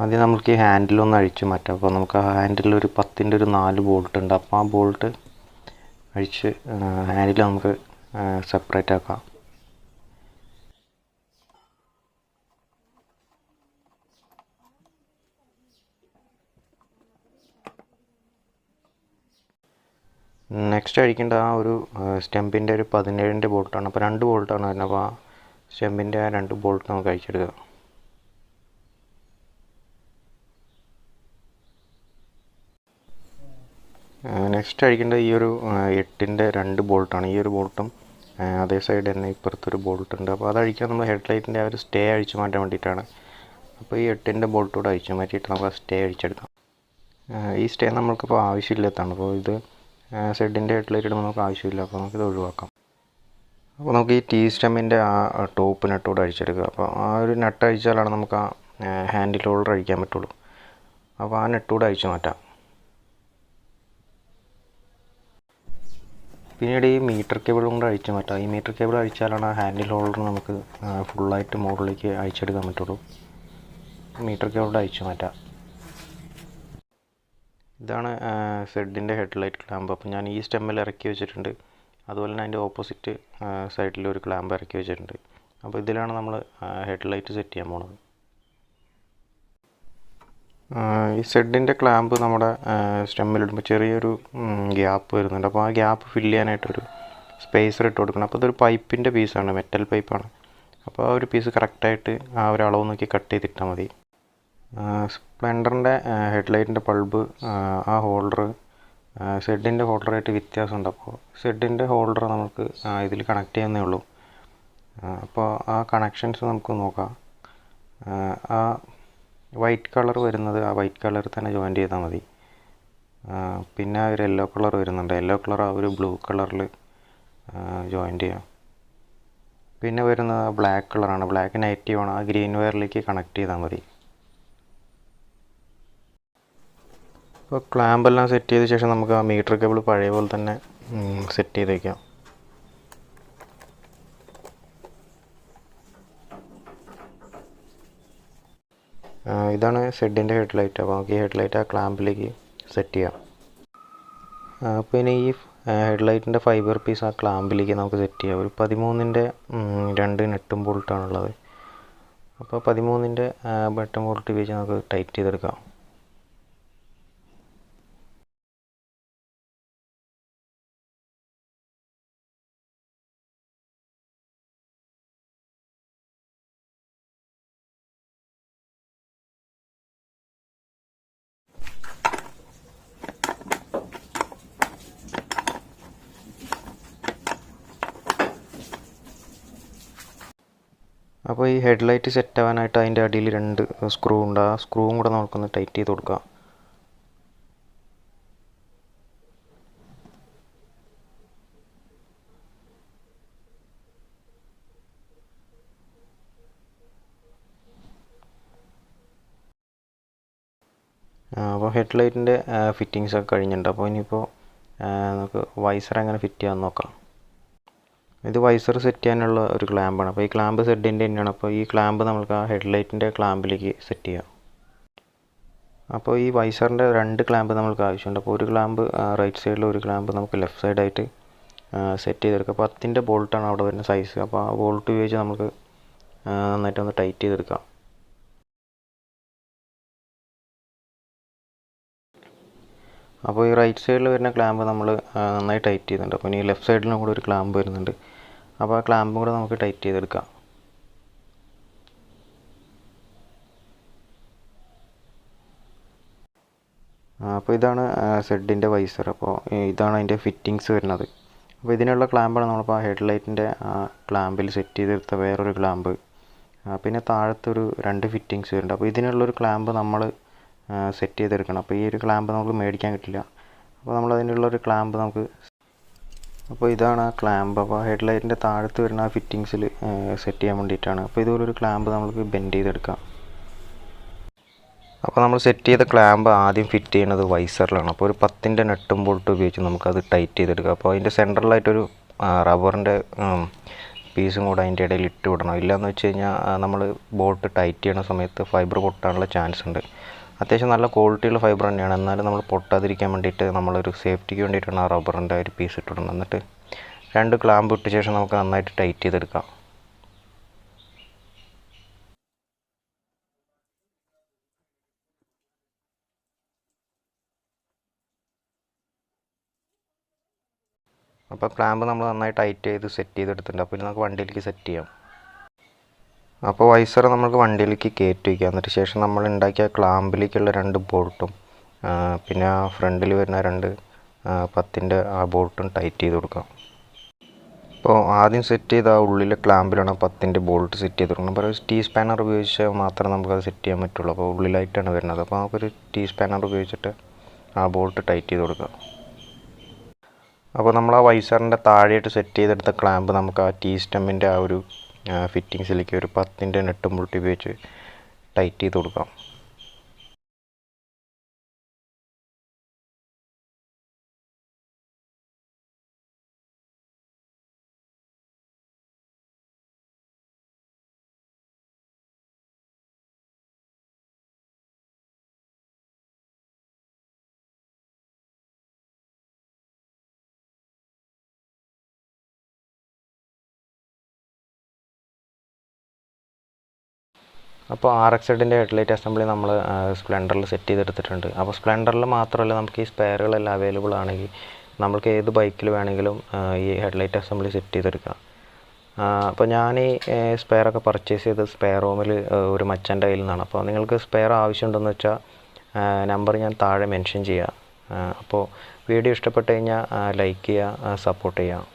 ആദ്യം നമുക്ക് ഈ ഹാൻഡിലൊന്ന് അഴിച്ച് മാറ്റാം. അപ്പോൾ നമുക്ക് ആ ഹാൻഡിൽ ഒരു 10ൻ്റെ ഒരു 4 ബോൾട്ട് ഉണ്ട്. അപ്പോൾ ആ ബോൾട്ട് അഴിച്ച് ഹാൻഡിൽ നമുക്ക് സെപ്പറേറ്റ് ആക്കാം. നെക്സ്റ്റ് അഴിക്കേണ്ട ആ ഒരു സ്റ്റെമ്പിൻ്റെ ഒരു 17ൻ്റെ ബോൾട്ടാണ്. അപ്പോൾ 2 ബോൾട്ടാണ് വരുന്നത്. അപ്പോൾ ആ സ്റ്റെമ്പിൻ്റെ ആ 2 ബോൾട്ട് നമുക്ക് അഴിച്ചെടുക്കാം. നെക്സ്റ്റ് അഴിക്കേണ്ടത് ഈ ഒരു 8ൻ്റെ 2 ബോൾട്ടാണ്. ഈ ഒരു ബോൾട്ടും അതേ സൈഡ് തന്നെ ഇപ്പുറത്തൊരു ബോൾട്ട് ഉണ്ട്. അപ്പോൾ അത് അഴിക്കാൻ നമ്മൾ ഹെഡ്ലൈറ്റിൻ്റെ ആ ഒരു സ്റ്റേ അഴിച്ചു മാറ്റാൻ വേണ്ടിയിട്ടാണ്. അപ്പോൾ ഈ 8ൻ്റെ ബോൾട്ടൂടെ അഴിച്ചു മാറ്റിയിട്ട് നമുക്ക് ആ സ്റ്റേ അഴിച്ചെടുക്കാം. ഈ സ്റ്റേ നമ്മൾക്കിപ്പോൾ ആവശ്യമില്ലാത്തതാണ്. അപ്പോൾ ഇത് സെഡിൻ്റെ ഹെഡ്ലൈറ്റ് ഇടുമ്പോൾ നമുക്ക് ആവശ്യമില്ല. അപ്പോൾ നമുക്കിത് ഒഴിവാക്കാം. അപ്പോൾ നമുക്ക് ഈ ടീ സ്റ്റെമ്മിൻ്റെ ആ ടോപ്പ് നട്ടോട് അഴിച്ചെടുക്കുക. അപ്പോൾ ആ ഒരു നട്ട് അഴിച്ചാലാണ് നമുക്ക് ആ ഹാൻഡിൽ ഹോൾഡർ അഴിക്കാൻ പറ്റുള്ളൂ. അപ്പോൾ ആ നട്ടൂടെ അഴിച്ചു മാറ്റാം. പിന്നീട് ഈ മീറ്റർ കേബിൾ കൊണ്ട് അഴിച്ചു മാറ്റാം. ഈ മീറ്റർ കേബിൾ അഴിച്ചാലാണ് ആ ഹാൻഡിൽ ഹോൾഡർ നമുക്ക് ഫുള്ളായിട്ട് മുകളിലേക്ക് അഴിച്ചെടുക്കാൻ പറ്റുള്ളൂ. മീറ്റർ കേബിൾ അഴിച്ചു മാറ്റാം. ഇതാണ് സെഡിൻ്റെ ഹെഡ്ലൈറ്റ് ക്ലാമ്പ്. അപ്പോൾ ഞാൻ ഈ സ്റ്റെമ്മിൽ ഇറക്കി വെച്ചിട്ടുണ്ട്. അതുപോലെ തന്നെ അതിൻ്റെ ഓപ്പോസിറ്റ് സൈഡിൽ ഒരു ക്ലാമ്പ് ഇറക്കി വെച്ചിട്ടുണ്ട്. അപ്പോൾ ഇതിലാണ് നമ്മൾ ഹെഡ്ലൈറ്റ് സെറ്റ് ചെയ്യാൻ പോകുന്നത്. ഈ സെഡിൻ്റെ ക്ലാമ്പ് നമ്മുടെ സ്റ്റെമ്മിലിടുമ്പോൾ ചെറിയൊരു ഗ്യാപ്പ് വരുന്നുണ്ട്. അപ്പോൾ ആ ഗ്യാപ്പ് ഫില്ല് ചെയ്യാനായിട്ടൊരു സ്പേസർ ഇട്ട് കൊടുക്കണം. അപ്പോൾ ഇതൊരു പൈപ്പിൻ്റെ പീസാണ്, മെറ്റൽ പൈപ്പാണ്. അപ്പോൾ ആ ഒരു പീസ് കറക്റ്റായിട്ട് ആ ഒരു അളവ് നോക്കി കട്ട് ചെയ്തിട്ടാൽ മതി. സ്പ്ലെൻഡറിൻ്റെ ഹെഡ്ലൈറ്റിൻ്റെ ബൾബ് ആ ഹോൾഡർ സെഡിൻ്റെ ഹോൾഡറായിട്ട് വ്യത്യാസമുണ്ട്. അപ്പോൾ സെഡിൻ്റെ ഹോൾഡർ നമുക്ക് ഇതിൽ കണക്ട് ചെയ്യുന്നേ ഉള്ളൂ. അപ്പോൾ ആ കണക്ഷൻസ് നമുക്ക് നോക്കാം. ആ വൈറ്റ് കളർ വരുന്നത് ആ വൈറ്റ് കളറിൽ തന്നെ ജോയിൻ്റ് ചെയ്താൽ മതി. പിന്നെ ഒരു യെല്ലോ കളർ വരുന്നുണ്ട്. യെല്ലോ കളർ ആ ഒരു ബ്ലൂ കളറിൽ ജോയിൻ്റ് ചെയ്യാം. പിന്നെ വരുന്നത് ബ്ലാക്ക് കളറാണ്. ബ്ലാക്ക് നെഗറ്റീവാണ്. ആ ഗ്രീൻ വയറിലേക്ക് കണക്ട് ചെയ്താൽ മതി. അപ്പോൾ ക്ലാമ്പെല്ലാം സെറ്റ് ചെയ്ത ശേഷം നമുക്ക് ആ മീറ്റർ കേബിൾ പഴയ പോലെ തന്നെ സെറ്റ് ചെയ്ത് വയ്ക്കാം. ഇതാണ് സെഡിൻ്റെ ഹെഡ്ലൈറ്റ്. അപ്പോൾ നമുക്ക് ഈ ഹെഡ്ലൈറ്റ് ആ ക്ലാമ്പിലേക്ക് സെറ്റ് ചെയ്യാം. അപ്പോൾ ഇനി ഈ ഹെഡ്ലൈറ്റിൻ്റെ ഫൈബർ പീസ് ആ ക്ലാമ്പിലേക്ക് നമുക്ക് സെറ്റ് ചെയ്യാം. ഒരു 13ൻ്റെ 2 നെട്ടും ബോൾട്ടാണുള്ളത്. അപ്പോൾ 13ൻ്റെ ബട്ടൺ ബോൾട്ട് ഉപയോഗിച്ച് നമുക്ക് ടൈറ്റ് ചെയ്തെടുക്കാം. അപ്പോൾ ഈ ഹെഡ്ലൈറ്റ് സെറ്റ് ആവാനായിട്ട് അതിൻ്റെ അടിയിൽ 2 സ്ക്രൂ ഉണ്ട്. ആ സ്ക്രൂവും കൂടെ നമുക്കൊന്ന് ടൈറ്റ് ചെയ്ത് കൊടുക്കാം. അപ്പോൾ ഹെഡ്ലൈറ്റിൻ്റെ ഫിറ്റിങ്സ് ഒക്കെ കഴിഞ്ഞിട്ടുണ്ട്. അപ്പോൾ ഇനിയിപ്പോൾ നമുക്ക് വൈസർ എങ്ങനെ ഫിറ്റ് ചെയ്യാമെന്ന് നോക്കാം. ഇത് വൈസർ സെറ്റ് ചെയ്യാനുള്ള ഒരു ക്ലാമ്പാണ്. അപ്പോൾ ഈ ക്ലാമ്പ് സെഡിൻ്റെ തന്നെയാണ്. അപ്പോൾ ഈ ക്ലാമ്പ് നമുക്ക് ആ ഹെഡ്ലൈറ്റിൻ്റെ ക്ലാമ്പിലേക്ക് സെറ്റ് ചെയ്യാം. അപ്പോൾ ഈ വൈസറിൻ്റെ 2 ക്ലാമ്പ് നമുക്ക് ആവശ്യമുണ്ട്. അപ്പോൾ ഒരു ക്ലാമ്പ് റൈറ്റ് സൈഡിൽ, ഒരു ക്ലാമ്പ് നമുക്ക് ലെഫ്റ്റ് സൈഡായിട്ട് സെറ്റ് ചെയ്തെടുക്കാം. 10ൻ്റെ ബോൾട്ടാണ് അവിടെ വരുന്ന സൈസ്. അപ്പോൾ ആ ബോൾട്ട് ഉപയോഗിച്ച് നമുക്ക് നന്നായിട്ടൊന്ന് ടൈറ്റ് ചെയ്തെടുക്കാം. അപ്പോൾ ഈ റൈറ്റ് സൈഡിൽ വരുന്ന ക്ലാമ്പ് നമ്മൾ നന്നായി ടൈറ്റ് ചെയ്യുന്നുണ്ട്. അപ്പോൾ ഇനി ലെഫ്റ്റ് സൈഡിലും കൂടെ ഒരു ക്ലാമ്പ് വരുന്നുണ്ട്. അപ്പോൾ ആ ക്ലാമ്പും കൂടെ നമുക്ക് ടൈറ്റ് ചെയ്തെടുക്കാം. അപ്പോൾ ഇതാണ് സെഡിൻ്റെ വൈസർ. അപ്പോൾ ഇതാണ് അതിൻ്റെ ഫിറ്റിങ്സ് വരുന്നത്. അപ്പോൾ ഇതിനുള്ള ക്ലാമ്പാണ് നമ്മളിപ്പോൾ ആ ഹെഡ്ലൈറ്റിൻ്റെ ക്ലാമ്പിൽ സെറ്റ് ചെയ്തെടുത്ത വേറൊരു ക്ലാമ്പ്. പിന്നെ താഴത്തൊരു 2 ഫിറ്റിങ്സ് വരുന്നുണ്ട്. അപ്പോൾ ഇതിനുള്ളൊരു ക്ലാമ്പ് നമ്മൾ സെറ്റ് ചെയ്തെടുക്കണം. അപ്പോൾ ഈ ഒരു ക്ലാമ്പ് നമുക്ക് മേടിക്കാൻ കിട്ടില്ല. അപ്പോൾ നമ്മൾ അതിനുള്ളൊരു ക്ലാമ്പ് നമുക്ക്, അപ്പോൾ ഇതാണ് ആ ക്ലാമ്പ്. അപ്പോൾ ഹെഡ്ലൈറ്റിൻ്റെ താഴത്ത് വരുന്ന ആ ഫിറ്റിങ്സിൽ സെറ്റ് ചെയ്യാൻ വേണ്ടിയിട്ടാണ്. അപ്പോൾ ഇതുപോലൊരു ക്ലാമ്പ് നമുക്ക് ബെൻഡ് ചെയ്തെടുക്കാം. അപ്പോൾ നമ്മൾ സെറ്റ് ചെയ്ത ക്ലാമ്പ് ആദ്യം ഫിറ്റ് ചെയ്യുന്നത് വൈസറിലാണ്. അപ്പോൾ ഒരു 10ൻ്റെ നെട്ടും ബോൾട്ടും ഉപയോഗിച്ച് നമുക്കത് ടൈറ്റ് ചെയ്തെടുക്കാം. അപ്പോൾ അതിൻ്റെ സെൻട്രലായിട്ടൊരു റബ്ബറിൻ്റെ പീസും കൂടെ അതിൻ്റെ ഇടയിൽ ഇട്ട് വിടണം. ഇല്ലയെന്ന് വെച്ച് കഴിഞ്ഞാൽ നമ്മൾ ബോൾട്ട് ടൈറ്റ് ചെയ്യണ സമയത്ത് ഫൈബർ പൊട്ടാനുള്ള ചാൻസ് ഉണ്ട്. അത്യാവശ്യം നല്ല ക്വാളിറ്റിയുള്ള ഫൈബർ തന്നെയാണ്, എന്നാലും നമ്മൾ പൊട്ടാതിരിക്കാൻ വേണ്ടിയിട്ട് നമ്മളൊരു സേഫ്റ്റിക്ക് വേണ്ടിയിട്ടാണ് ആ റബ്ബറിൻ്റെ ഒരു പീസ് ഇട്ടിടുന്നത്. എന്നിട്ട് 2 ക്ലാമ്പ് ഇട്ട ശേഷം നമുക്ക് നന്നായിട്ട് ടൈറ്റ് ചെയ്തെടുക്കാം. അപ്പോൾ ക്ലാമ്പ് നമ്മൾ നന്നായി ടൈറ്റ് ചെയ്ത് സെറ്റ് ചെയ്തെടുത്തിട്ടുണ്ട്. അപ്പോൾ നമുക്ക് വണ്ടിയിലേക്ക് സെറ്റ് ചെയ്യാം. അപ്പോൾ വൈസർ നമുക്ക് വണ്ടിയിലേക്ക് കയറ്റി വയ്ക്കുക. എന്നിട്ട് ശേഷം നമ്മൾ ഉണ്ടാക്കിയ ക്ലാമ്പിലേക്കുള്ള 2 ബോൾട്ടും പിന്നെ ആ ഫ്രണ്ടിൽ വരുന്ന 2 10ൻ്റെ ആ ബോൾട്ടും ടൈറ്റ് ചെയ്ത് കൊടുക്കാം. അപ്പോൾ ആദ്യം സെറ്റ് ചെയ്ത ആ ഉള്ളിലെ ക്ലാമ്പിലാണ് 10ൻ്റെ ബോൾട്ട് സെറ്റ് ചെയ്ത് കൊടുക്കണം. അപ്പോൾ ഒരു ടീ സ്പാനർ ഉപയോഗിച്ചാൽ മാത്രമേ നമുക്കത് സെറ്റ് ചെയ്യാൻ പറ്റുള്ളൂ. അപ്പോൾ ഉള്ളിലായിട്ടാണ് വരുന്നത്. അപ്പോൾ നമുക്കൊരു ടീ സ്പാനർ ഉപയോഗിച്ചിട്ട് ആ ബോൾട്ട് ടൈറ്റ് ചെയ്ത് കൊടുക്കാം. അപ്പോൾ നമ്മൾ ആ വൈസറിൻ്റെ താഴെയായിട്ട് സെറ്റ് ചെയ്തെടുത്ത ക്ലാമ്പ് നമുക്ക് ആ ടീ സ്റ്റെമ്മിൻ്റെ ആ ഒരു ഫിറ്റിങ്സിലേക്ക് ഒരു 10ൻ്റെ നെട്ടും ബോൾട്ട് ഉപയോഗിച്ച് ടൈറ്റ് ചെയ്ത് കൊടുക്കാം. അപ്പോൾ RX-ൻ്റെ ഹെഡ്ലൈറ്റ് അസംബ്ലി നമ്മൾ സ്പ്ലെൻഡറിൽ സെറ്റ് ചെയ്തെടുത്തിട്ടുണ്ട്. അപ്പോൾ സ്പ്ലെൻഡറിൽ മാത്രമല്ല, നമുക്ക് ഈ സ്പെയറുകളെല്ലാം അവൈലബിൾ ആണെങ്കിൽ നമുക്ക് ഏത് ബൈക്കിൽ വേണമെങ്കിലും ഈ ഹെഡ്ലൈറ്റ് അസംബ്ലി സെറ്റ് ചെയ്തെടുക്കാം. അപ്പോൾ ഞാൻ ഈ സ്പെയറൊക്കെ പർച്ചേസ് ചെയ്ത് സ്പെയർ റൂമിൽ ഒരു മച്ചൻ്റെ കയ്യിൽ നിന്നാണ്. അപ്പോൾ നിങ്ങൾക്ക് സ്പെയർ ആവശ്യമുണ്ടെന്ന് വെച്ചാൽ നമ്പർ ഞാൻ താഴെ മെൻഷൻ ചെയ്യാം. അപ്പോൾ വീഡിയോ ഇഷ്ടപ്പെട്ട് കഴിഞ്ഞാൽ ലൈക്ക് ചെയ്യുക, സപ്പോർട്ട് ചെയ്യുക.